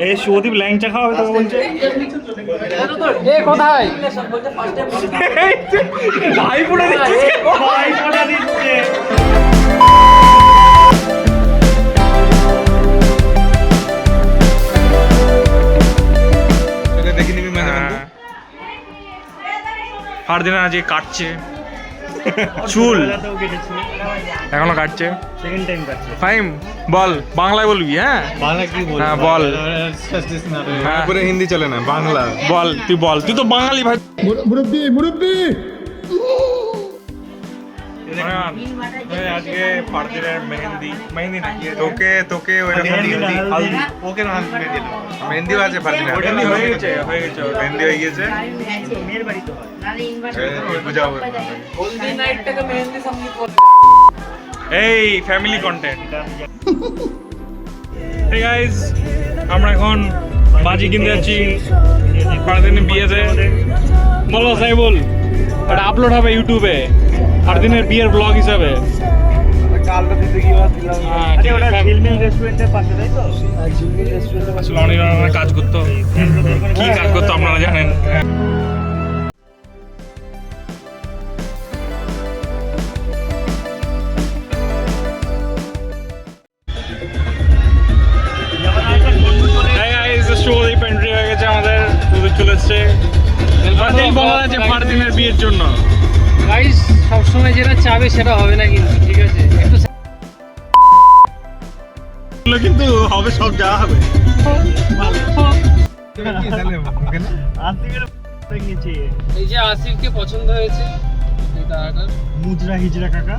এই শুভদীপ ল্যাংচা খাওয়াবে তোকে বলছে। কোথায় ভাই পড়ে দিচ্ছে, ভাই পড়ে দিচ্ছে। দেখে নিবি ফারদিন আজকে কাটছে চুল, এখনো কাটছে। সেকেন্ড টাইম কাটছে। ফাইম বল, বাংলায় বলবি? হ্যাঁ বাংলা কি বল? হ্যাঁ বল। হ্যাঁ পুরো হিন্দি চলে না, বাংলা বল, তুই বল, তুই তো বাঙালি ভাই। মুরব্বি মুরব্বি আজকে ফারদিনের মেহেন্দি, মেহেন্দি নাকি তোকে তোকে ওই ওকে না মেহেন্দিও আছে ফারদিনা। মেহেন্দি হয়ে গেছে, হয়ে গেছে, মেহেন্দি হয়ে গেছে। বুঝাও এই ফ্যামিলি কন্টেন্ট। এই গাইস, আমরা এখন বাজি কিনতে যাচ্ছি ফারদিনের বিয়েতে। বলো সাইবুল, এটা আপলোড হবে ইউটিউবে ফারদিনের বিয়ের ব্লগ হিসাবে। কাজ করতো, কি কাজ করতো আপনারা জানেন। পেন্ট্রি হয়ে গেছে আমাদের, চলে এসছে বলা আছে ফারদিনের বিয়ের জন্য। গাইস সবসময় যেটা চাবে সেটা হবে না কিন্তু, ঠিক আছে? কিন্তু হবে, সব যা হবে। এই যে আসিফকে পছন্দ হয়েছে, এই টাকাটা মুজরা হিজরা কাকা।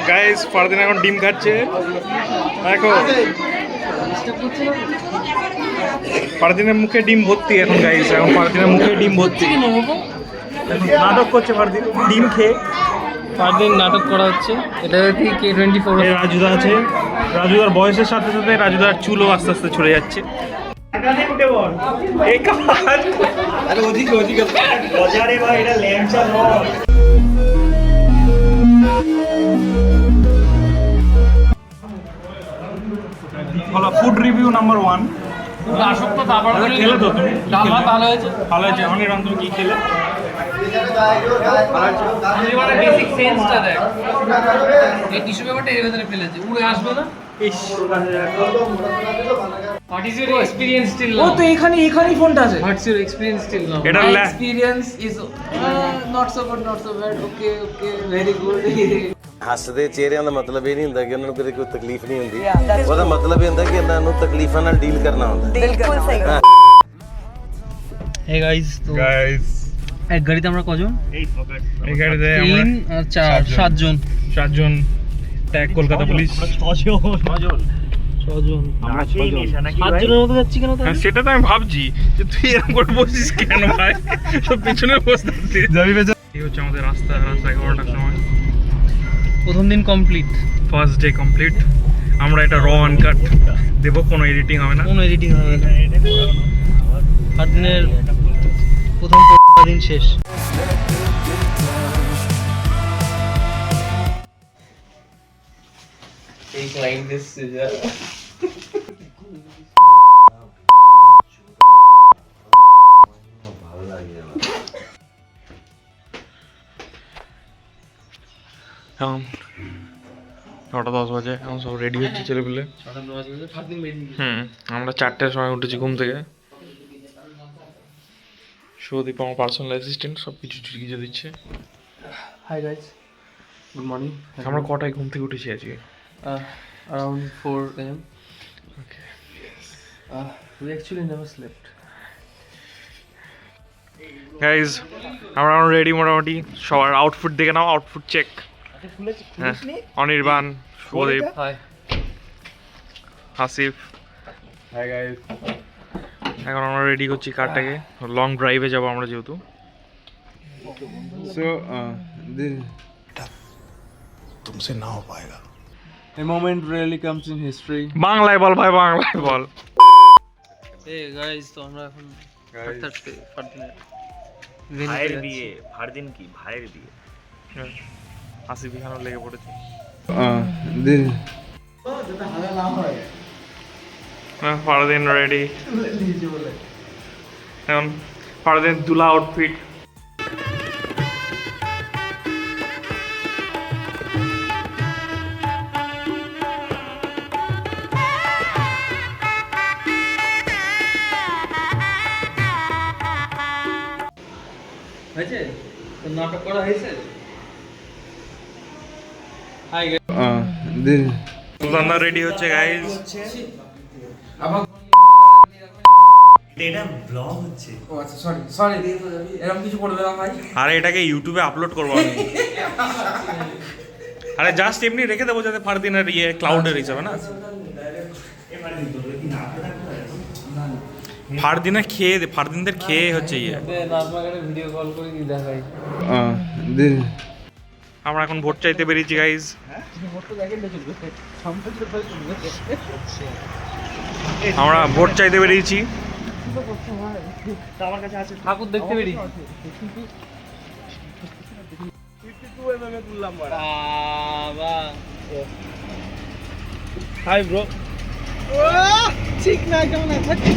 গাইস ফারদিন এখন ডিম খাচ্ছে, দেখো ফারদিনের মুখে ডিম ভর্তি এখন। গাইস এখন ফারদিনের মুখে ডিম ভর্তি, এখন নাটক করছে ফারদিন ডিম খেয়ে। ফারদিন নাটক করা হচ্ছে। এটা কি K24 রাজুদা আছে, রাজুদার বয়সের সাথে সাথে রাজুদার চুলও আস্তে আস্তে ছড়ে যাচ্ছে। Food review number 1। খেলে তো তুমি? ভালো হয়েছে, ভালো হয়েছে। অনিরাম তুমি কি খেলে? বেসিক সেন্সটা দেখ, এই টিস্যু পেপারটা এর ভেতরে ফেলেছে, উড়ে আসবে না। What is your experience till now? ও তো এখানেই ফোনটা আছে। What's your experience till now? এটা My experience is not so good, not so bad. Okay, very good. ਹੱਸਦੇ ਚਿਹਰਿਆਂ ਦਾ ਮਤਲਬ ਇਹ ਨਹੀਂ ਹੁੰਦਾ ਕਿ ਉਹਨਾਂ ਨੂੰ ਕਦੇ ਕੋਈ ਤਕਲੀਫ ਨਹੀਂ ਹੁੰਦੀ। ਉਹਦਾ ਮਤਲਬ ਇਹ ਹੁੰਦਾ ਕਿ ਇਹਨਾਂ ਨੂੰ ਤਕਲੀਫਾਂ ਨਾਲ ਡੀਲ ਕਰਨਾ ਹੁੰਦਾ। बिल्कुल सही। Hey guys, তো গাইস এক গাড়িতে আমরা কজন? এই গাড়িতে আমরা 3 আর 4 7 চারজন। Tag Kolkata police. 6 জন। আমরা 6 জন। 7 জনের মতো যাচ্ছি কেন তাহলে? হ্যাঁ সেটা তো আমি ভাবছি যে তুই এরকম করে বসিস কেন ভাই, তো পিছনে বসে আছিস। যাবি বেজা। এই হচ্ছে আমাদের রাস্তা 11টার সময়। প্রথম দিন কমপ্লিট, ফার্স্ট ডে কমপ্লিট। আমরা এটা র আনকাট দেবো, কোনো এডিটিং হবে না। কোনো এডিটিং হবে না। 8 দিনের প্রথম দিন শেষ। এই ক্লাইন্ট দিস ভালো লাগে না। এখন 9:10 বাজে, এখন সব রেডি হচ্ছে ছেলেপিলে। আমরা 4টার সময় উঠেছি ঘুম থেকে। শুভদীপ আমার পার্সোনাল অ্যাসিস্ট্যান্ট, সব কিছু চিকিৎসা দিচ্ছে। Hi guys, good morning. আমরা কটায় ঘুম থেকে উঠেছি আজকে? Around 4 AM. Okay. We actually never slept. Guys আমরা রেডি মোটামুটি। সবার আউটফুট দেখে নাও, আউটফুট চেক। হ্যাঁ, অনির্বাণ, শুভদীপ, হাসিফ। হাই গাইজ, এখন আমরা রেডি করছি কারটাকে। লং ড্রাইভে যাবো আমরা যেহেতু। So तुमसे ना हो पाएगा। A moment rarely comes in history. বাংলায় বল ভাই, বাংলায় বল। এই গাইস তো আমরা এখন থাকতে ফারদিনের ভাইয়ের বিয়ে, ফারদিন কি ভাইয়ের বিয়ে? আসিফ খানও লেগে পড়েছে। ফারদিন রেডি এখন, ফারদিন দুলা আউটফিট। হয়েছে তো নাটক করা হয়েছে। হাই সুজানা রেডি হচ্ছে গাইজ। এটা ব্লগ হচ্ছে। ও আচ্ছা সরি সরি এরকম কিছু করবে না ভাই। আরে এটাকে ইউটিউবে আপলোড করবো আমি। আরে জাস্ট এমনি রেখে দেবো যাতে ফারদিনের ইয়ে ক্লাউডের হিসাবে না। ফারদিনের খেয়ে, ফারদিনদের খেয়ে হচ্ছে ইয়ে। নাজমাকে ভিডিও কল করে দিয়ে দেখাই। আমরা এখন ভোট চাইতে বেরিয়েছি গাইজ। আমরা ভোট চাইতে বেরিয়েছি। ঠাকুর দেখতে বেরি। Hi bro. ঠিক না কেমন আছে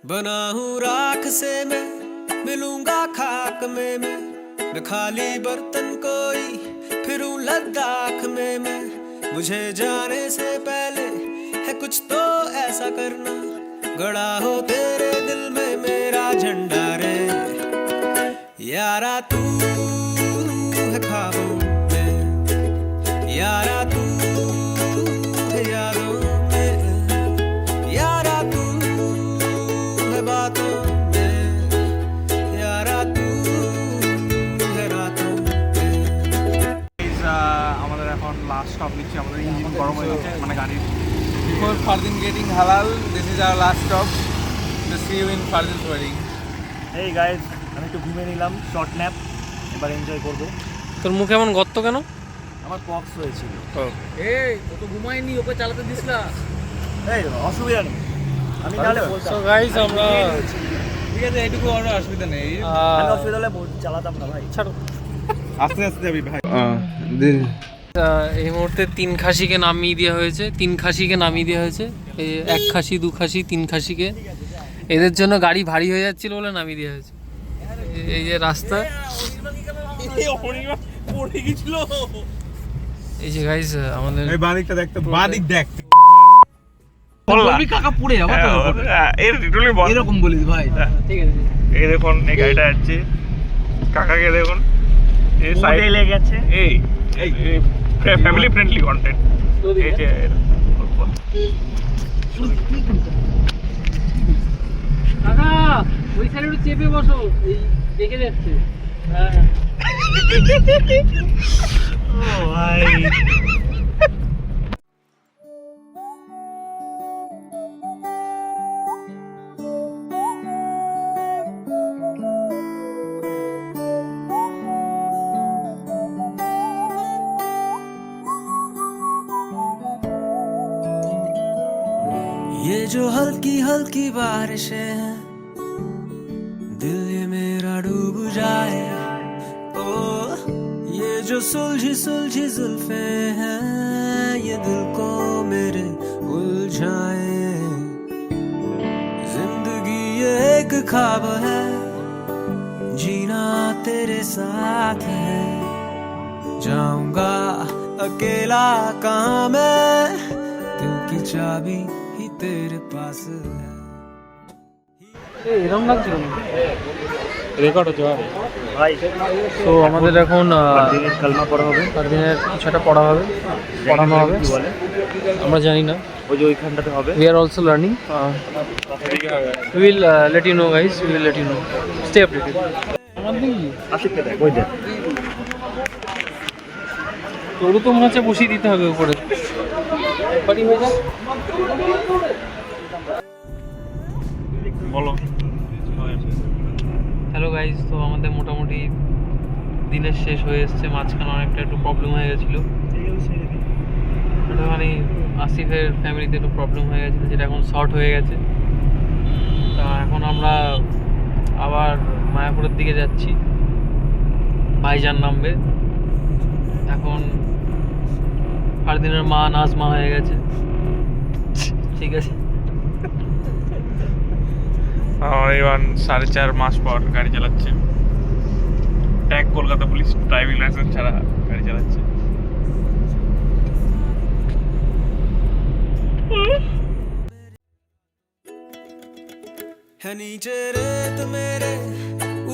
बना हूँ राख से मैं मिलूंगा खाक में मैं खाली बर्तन कोई फिरूं लद्दाख में मैं मुझे जाने से पहले है कुछ तो ऐसा करना गड़ा हो तेरे दिल में मेरा झंडा रे यारा तू है ख्वाबों में यारा तू है यादों में यारा तू है बातों में यारा तू है रातों में। আমাদের এখন লাস্ট স্টপ নিচ্ছি, আমাদের ইঞ্জিন গরম হয়ে গেছে মানে গাড়ির। Before Fardin getting halal, this is our last stop. To see you in Fardin's wedding. এই গাইস, আমি একটু ঘুমিয়ে নিলাম, শর্ট ন্যাপ, এবার এনজয় করব। তোর মুখে এমন গর্ত কেন? আমার পক্স হয়েছিল। এই ও তো ঘুমায়নি, ওকে চালাতে দিস না। এই অসুবিধা নেই, আমি তাহলে বলতাম। সো গাইস আমরা ঠিক আছে, এইটুকু আর অসুবিধা নেই। আমি অসুবিধা হলে চালাতাম না ভাই। ছাড়ো। আস্তে আস্তে যাবি ভাই। এই মুহূর্তে 3 খাসিকে নামিয়ে দেওয়া হয়েছে, 3 খাসিকে নামিয়ে দেওয়া হয়েছে। এই 1 খাসি 2 খাসি 3 খাসিকে, এদের জন্য গাড়ি ভারী হয়ে যাচ্ছিল বলে নামিয়ে দেওয়া হয়েছে। এই যে রাস্তা, এই যে গাইস আমাদের এই বাদিকটা দেখ তো, বাদিক দেখ। বলবি কাকা পড়ে যাবে তো, এর রিটুলি বল। এরকম বলিস ভাই। ঠিক আছে, এই দেখুন এই গাড়িটা যাচ্ছে, কাকাকে দেখুন এই সাইড লেগে গেছে। এই ফ্যামিলি ফ্রেন্ডলি কন্টেন্ট। এই যে কাকা ওই সাইডে একটু চেপে বসো, এই দেখে যাচ্ছে। হ্যাঁ ও ভাই, ये जो हल्की हल्की बारिशें हैं दिल ये मेरा डूब जाए ओ ये जो सुलझी सुलझी जुल्फे हैं ये दिल को मेरे उलझाए जिंदगी ये एक ख्वाब है जीना तेरे साथ है जाऊंगा अकेला कहाँ मैं दिल की चाबी ही तेरे पास है। এরকম লাগছিল রেকর্ড হচ্ছে ভাই তো আমাদের এখন দিনের কালমা পড়া হবে, দিনের কিছু একটা পড়ানো হবে, কি বলে আমরা জানি না। ওই যে ওইখানটাতে হবে। We are also learning. We will let you know, guys. We will let you know. Stay updated. আশিককে দেখ, ওই দেখ। তোরও তো মনে হচ্ছে বসিয়ে দিতে হবে উপরে, একবারই হয়ে যাক। বলো। হ্যালো গাইস, গাইজ, তো আমাদের মোটামুটি দিনের শেষ হয়ে এসছে। মাঝখানে অনেকটা একটু প্রবলেম হয়ে গেছিলো, একটুখানি আসিফের ফ্যামিলিতে একটু প্রবলেম হয়ে গেছিলো, যেটা এখন শর্ট হয়ে গেছে। তা এখন আমরা আবার মায়াপুরের দিকে যাচ্ছি, ভাইজান নামবে। এখন ফারদিনের মা নাজমা হয়ে গেছে, ঠিক আছে। ইভান 4.5 মাস পর গাড়ি চালাচ্ছে, tag Kolkata police, driving licence ছাড়া গাড়ি চালাচ্ছে। है नीचे रेत मेरे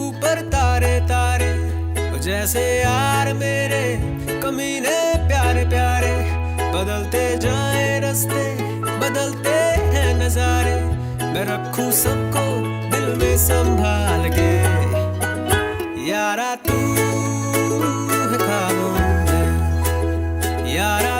ऊपर तारे तारे, जैसे यार मेरे कमीने प्यारे प्यारे, बदलते जाए रास्ते बदलते हैं नजारे, मैं रखूं सबको दिल में संभाल के, यारा तू है ख्वाबों में, यारा